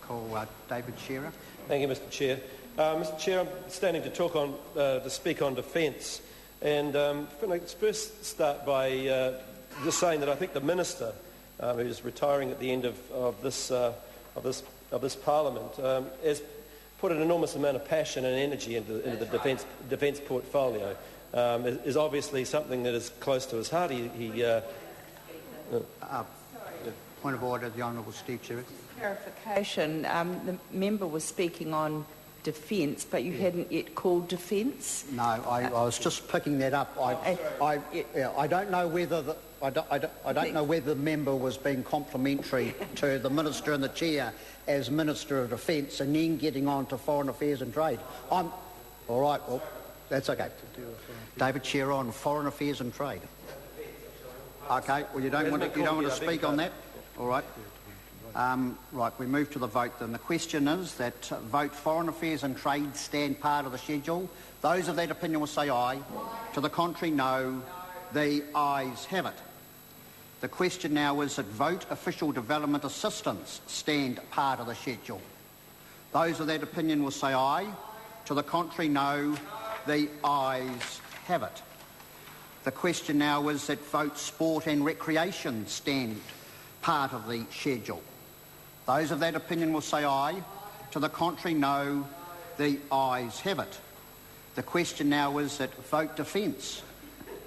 call David Shearer. Thank you, Mr Chair. Mr Chair, I'm standing to speak on defence, and let's first start by just saying that I think the Minister, who's retiring at the end of this Parliament, has put an enormous amount of passion and energy into the defence portfolio. Is obviously something that is close to his heart. Point of order, the Honourable Steve Chivers. Clarification, the member was speaking on defence, but you hadn't yet called defence. No, I was just picking that up. I don't know whether I don't know whether the member was being complimentary to the Minister and the Chair as Minister of Defence and then getting on to Foreign Affairs and Trade. All right, well, that's okay. David Shearer on Foreign Affairs and Trade. Okay, well, you don't want to speak on that? All right. Right, we move to the vote then. The question is that vote Foreign Affairs and Trade stand part of the schedule. Those of that opinion will say aye. To the contrary, no. The ayes have it. The question now is that vote Official Development Assistance stand part of the schedule. Those of that opinion will say aye. To the contrary, no. The ayes have it. The question now is that vote Sport and Recreation stand part of the schedule. Those of that opinion will say aye. To the contrary, no. The ayes have it. The question now is that vote Defence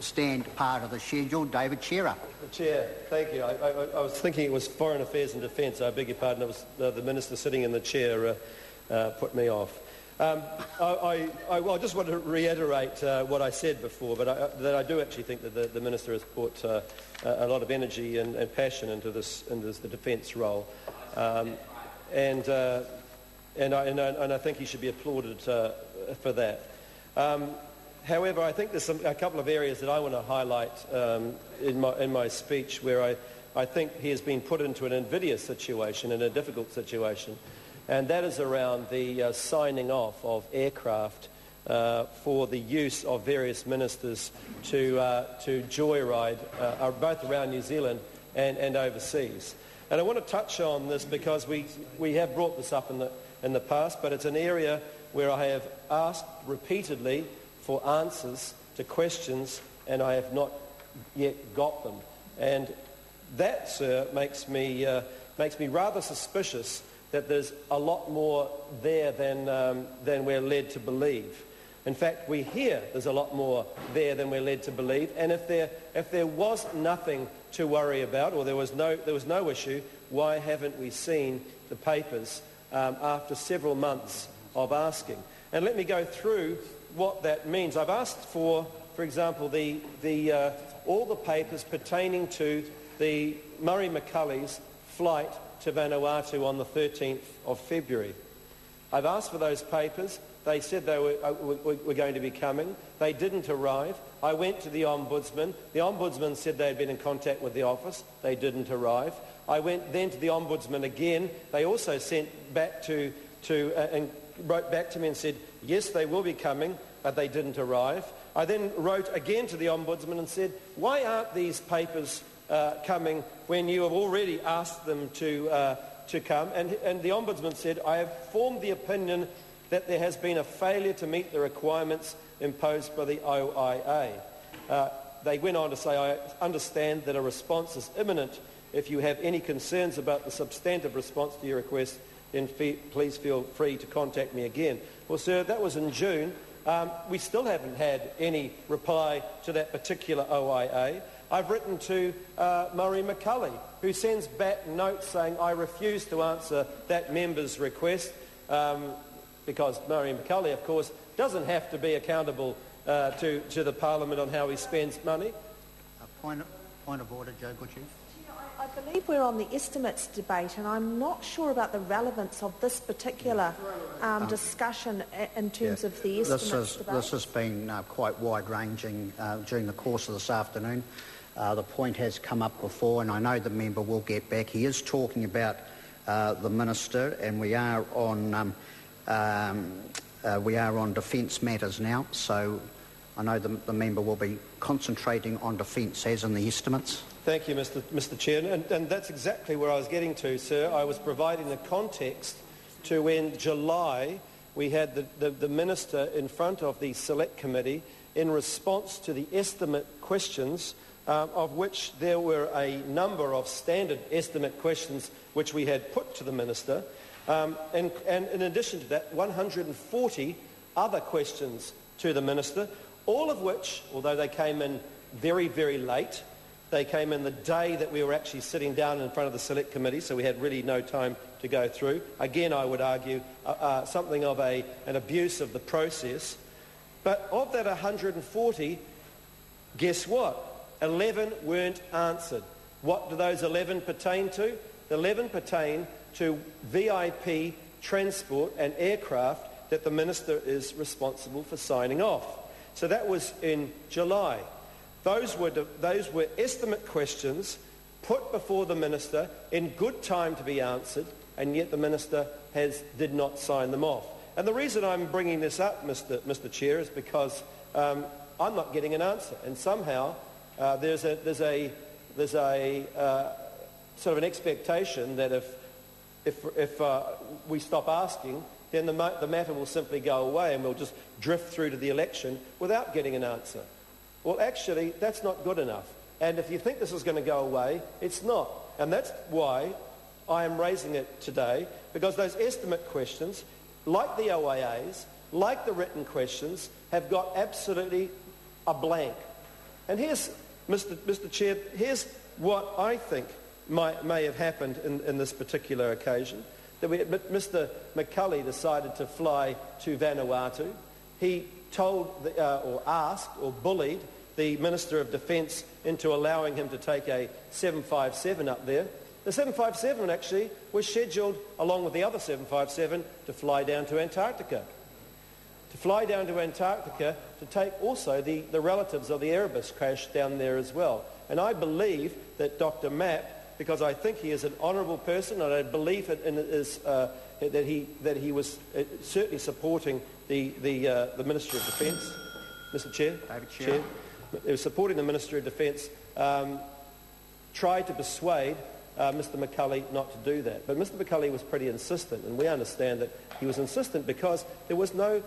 stand part of the schedule. David Shearer. Chair, thank you. I was thinking it was Foreign Affairs and Defence. I beg your pardon. It was the Minister sitting in the chair put me off. I just want to reiterate what I said before, but that I do actually think that the Minister has put a lot of energy and passion into the defence role, and I think he should be applauded for that. However, I think there's a couple of areas that I want to highlight in my speech where I think he has been put into an invidious situation, in a difficult situation, and that is around the signing off of aircraft for the use of various ministers to joyride both around New Zealand and overseas. And I want to touch on this because we have brought this up in the past, but it's an area where I have asked repeatedly for answers to questions, and I have not yet got them. And that, sir, makes me rather suspicious that there's a lot more there than we're led to believe. In fact, we hear there's a lot more there than we're led to believe. And if there was nothing to worry about, or there was no issue, why haven't we seen the papers after several months of asking? And let me go through what that means. I've asked for example, all the papers pertaining to the Murray McCulley's flight to Vanuatu on the 13th of February. I've asked for those papers. They said they were going to be coming. They didn't arrive. I went to the Ombudsman. The Ombudsman said they had been in contact with the office. They didn't arrive. I went then to the Ombudsman again. They also sent back and wrote back to me and said, yes, they will be coming, but they didn't arrive. I then wrote again to the Ombudsman and said, why aren't these papers coming when you have already asked them to come? And the Ombudsman said, I have formed the opinion that there has been a failure to meet the requirements imposed by the OIA. They went on to say, I understand that a response is imminent. If you have any concerns about the substantive response to your request, then please feel free to contact me again. Well, sir, that was in June. We still haven't had any reply to that particular OIA. I've written to Murray McCulley, who sends back notes saying, I refuse to answer that member's request, because Murray McCulley, of course, doesn't have to be accountable to the Parliament on how he spends money. Point of order, Joe Butchie. I believe we're on the estimates debate, and I'm not sure about the relevance of this particular discussion in terms of the estimates debate. This has been quite wide-ranging during the course of this afternoon. The point has come up before, and I know the member will get back. He is talking about the Minister, and we are on defence matters now, so I know the member will be concentrating on defence as in the estimates. Thank you, Mr Chair, and that's exactly where I was getting to, sir. I was providing the context to when July we had the Minister in front of the Select Committee in response to the estimate questions, of which there were a number of standard estimate questions which we had put to the Minister, and in addition to that, 140 other questions to the Minister, all of which, although they came in very, very late, they came in the day that we were actually sitting down in front of the Select Committee, so we had really no time to go through. Again, I would argue something of an abuse of the process. But of that 140, guess what? 11 weren't answered. What do those 11 pertain to? The 11 pertain to VIP transport and aircraft that the Minister is responsible for signing off. So that was in July. Those were estimate questions put before the Minister in good time to be answered, and yet the Minister did not sign them off. And the reason I'm bringing this up, Mr. Chair, is because I'm not getting an answer, and somehow there's a sort of an expectation that if we stop asking, then the matter will simply go away and we'll just drift through to the election without getting an answer. Well, actually, that's not good enough. And if you think this is going to go away, it's not. And that's why I am raising it today, because those estimate questions, like the OAAs, like the written questions, have got absolutely a blank. And here's, Mr. Chair, here's what I think may have happened in this particular occasion. That Mr. McCulley decided to fly to Vanuatu. He told, or asked, or bullied the Minister of Defence into allowing him to take a 757 up there. The 757 actually was scheduled, along with the other 757, to fly down to Antarctica. To fly down to Antarctica to take also the relatives of the Erebus crash down there as well. And I believe that Dr. Mapp, because I think he is an honourable person, and I believe that he was certainly supporting the Minister of Defence. Mr. Chair? David Chair. He was supporting the Minister of Defence, tried to persuade Mr. McCulley not to do that. But Mr. McCulley was pretty insistent, and we understand that he was insistent because there was no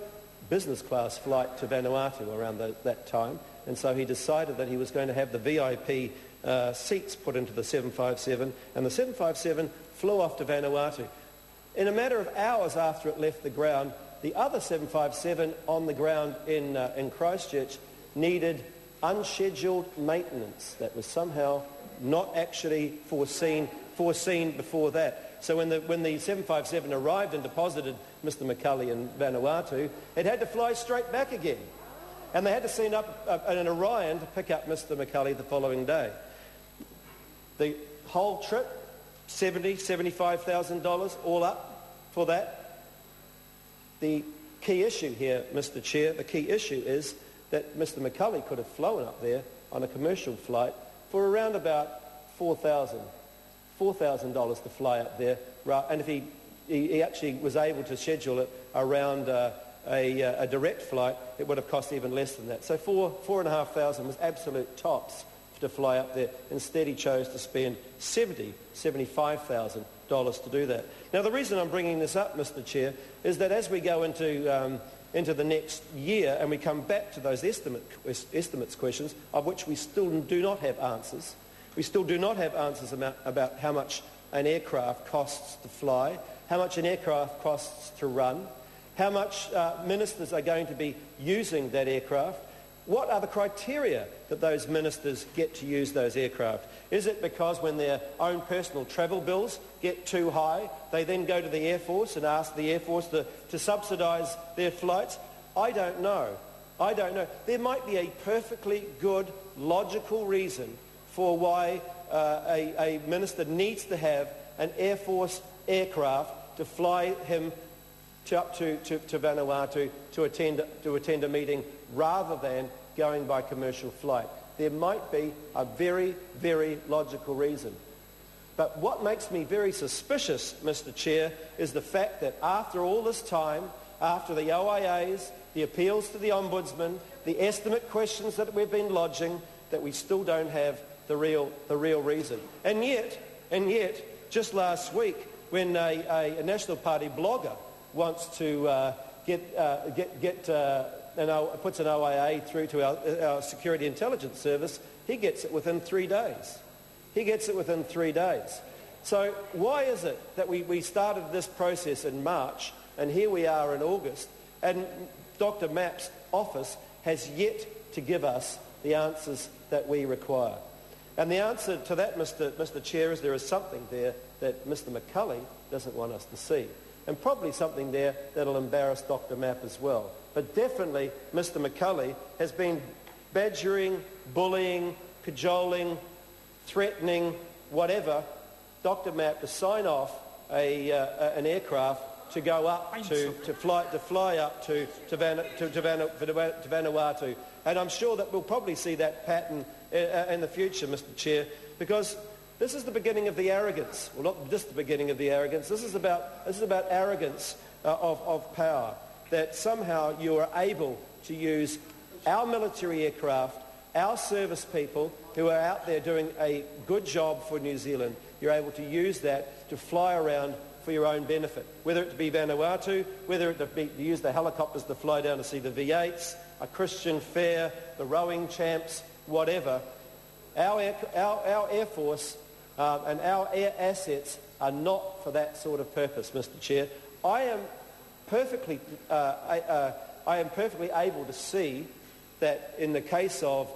business class flight to Vanuatu around that time, and so he decided that he was going to have the VIP seats put into the 757, and the 757 flew off to Vanuatu. In a matter of hours after it left the ground, the other 757 on the ground in Christchurch needed unscheduled maintenance that was somehow not actually foreseen before that. So when the 757 arrived and deposited Mr. McCulley in Vanuatu, it had to fly straight back again. And they had to send up an Orion to pick up Mr. McCulley the following day. The whole trip, $70,000, $75,000 all up for that. The key issue here, Mr. Chair, the key issue is that Mr. McCulley could have flown up there on a commercial flight for around about $4,000 to fly up there, and if he actually was able to schedule it around a direct flight, it would have cost even less than that. So $4,500 was absolute tops to fly up there. Instead, he chose to spend $75,000 to do that. Now, the reason I'm bringing this up, Mr. Chair, is that as we go into the next year and we come back to those estimates questions, of which we still do not have answers. We still do not have answers about how much an aircraft costs to fly, how much an aircraft costs to run, how much ministers are going to be using that aircraft. What are the criteria that those ministers get to use those aircraft? Is it because when their own personal travel bills get too high, they then go to the Air Force and ask the Air Force to subsidise their flights? I don't know. I don't know. There might be a perfectly good, logical reason for why a minister needs to have an Air Force aircraft to fly him up to Vanuatu to attend a meeting rather than going by commercial flight. There might be a very, very logical reason. But what makes me very suspicious, Mr. Chair, is the fact that after all this time, after the OIAs, the appeals to the Ombudsman, the estimate questions that we've been lodging, that we still don't have the real reason. And yet, just last week, when a National Party blogger wants to puts an OIA through to our Security Intelligence Service, he gets it within 3 days. He gets it within 3 days. So why is it that we started this process in March, and here we are in August, and Dr. Mapp's office has yet to give us the answers that we require? And the answer to that, Mr. Chair, is there is something there that Mr. McCulley doesn't want us to see. And probably something there that'll embarrass Dr. Mapp as well. But definitely Mr. McCulley has been badgering, bullying, cajoling, threatening, whatever, Dr. Mapp to sign off an aircraft to go up to fly up to Vanuatu. And I'm sure that we'll probably see that pattern in the future, Mr. Chair, because this is the beginning of the arrogance. Well, not just the beginning of the arrogance. This is about arrogance of power, that somehow you are able to use our military aircraft, our service people who are out there doing a good job for New Zealand. You're able to use that to fly around for your own benefit, whether it be Vanuatu, whether it be to use the helicopters to fly down to see the V8s, a Christian fair, the rowing champs, whatever. Our Air Force and our air assets are not for that sort of purpose, Mr. Chair. I am perfectly able to see that in the case of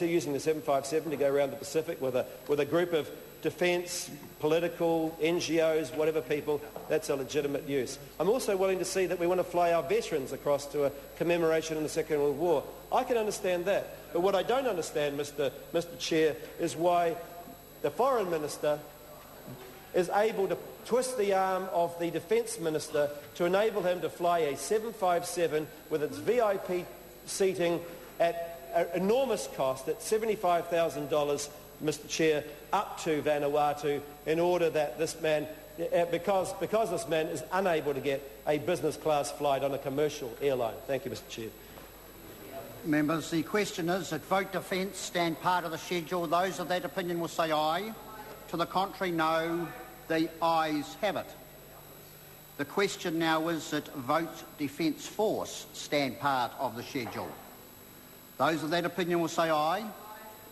using the 757 to go around the Pacific with a group of defence, political, NGOs, whatever people, that's a legitimate use. I'm also willing to see that we want to fly our veterans across to a commemoration in the Second World War. I can understand that. But what I don't understand, Mr. Chair, is why the Foreign Minister is able to twist the arm of the Defence Minister to enable him to fly a 757 with its VIP seating at an enormous cost, at $75,000, Mr. Chair, up to Vanuatu, in order that this man, because this man is unable to get a business class flight on a commercial airline. Thank you, Mr. Chair. Members, the question is that vote defence stand part of the schedule. Those of that opinion will say aye. To the contrary, no. The ayes have it. The question now is that vote defence force stand part of the schedule. Those of that opinion will say aye.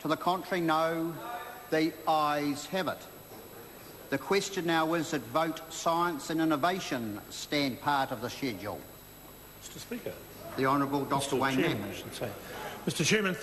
To the contrary, no. The ayes have it. The question now is that vote science and innovation stand part of the schedule. Mr. Speaker. The Honourable Dr. Wayne Mapp. Mr. Chairman.